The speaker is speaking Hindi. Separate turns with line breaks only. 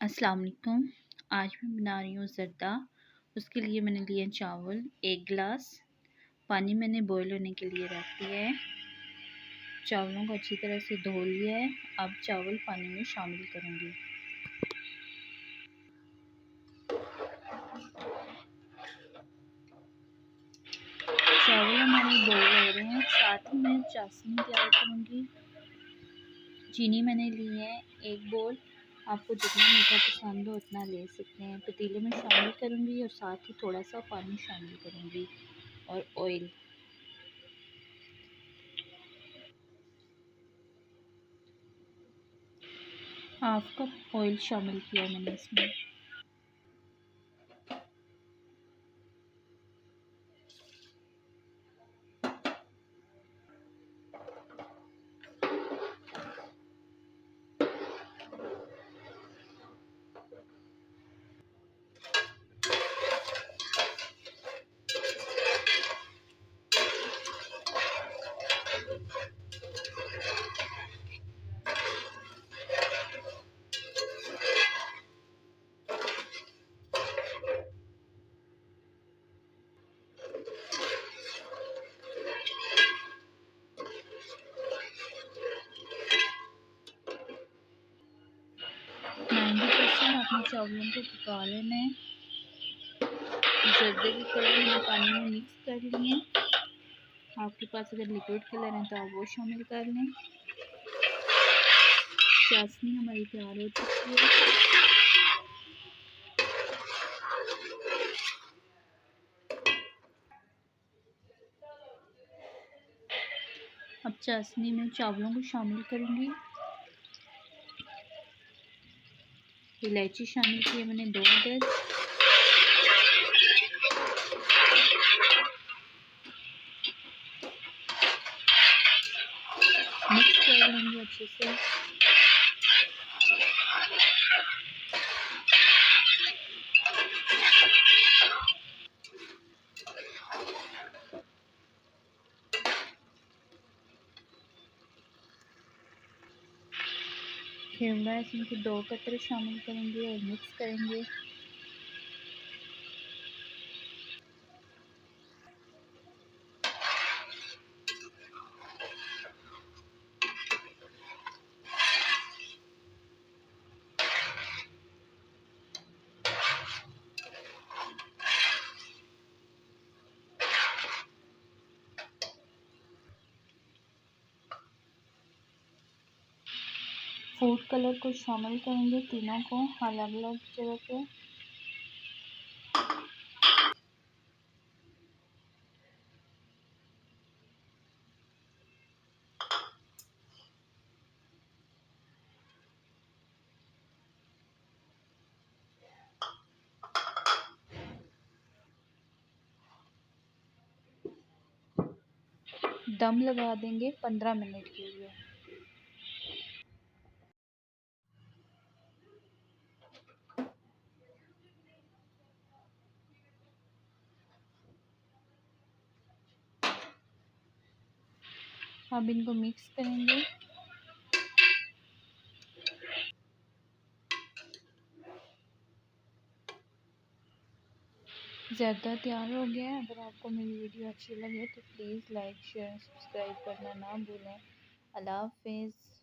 अस्सलाम वालेकुम। आज मैं बना रही हूँ ज़र्दा। उसके लिए मैंने लिए चावल 1 गिलास। पानी मैंने बॉईल होने के लिए रख दिया है। चावलों को अच्छी तरह से धो लिया है। अब चावल पानी में शामिल करूँगी। चावल हमारे बॉईल हो रहे हैं। साथ ही मैं चाशनी तैयार करूँगी। चीनी मैंने ली है 1 बोल। आपको जितना मीठा पसंद हो उतना ले सकते हैं। पतीले में शामिल करूँगी और साथ ही थोड़ा सा पानी शामिल करूँगी और ऑयल। हाफ कप ऑयल शामिल किया मैंने इसमें। अपने चावलों को पका लेना है। जर्दे के कलर मैंने पानी में मिक्स कर लिए हैं। आपके पास अगर लिक्विड कलर है तो आप वो शामिल कर लें। चाशनी हमारी तैयार हो चुकी है। अब चाशनी में चावलों को शामिल करूँगी। इलायची शामिल की है मैंने 2 अदद। मिक्स कर लेंगे अच्छे से। फिर इसमें 2 कतरे शामिल करेंगे और मिक्स करेंगे। फूड कलर को शामिल करेंगे तीनों को अलग अलग जगह पे। दम लगा देंगे 15 मिनट के लिए। अब इनको मिक्स करेंगे। ज़्यादा तैयार हो गया है। अगर आपको मेरी वीडियो अच्छी लगे तो प्लीज़ लाइक शेयर सब्सक्राइब करना ना भूलें। अल्लाह हाफ़िज़।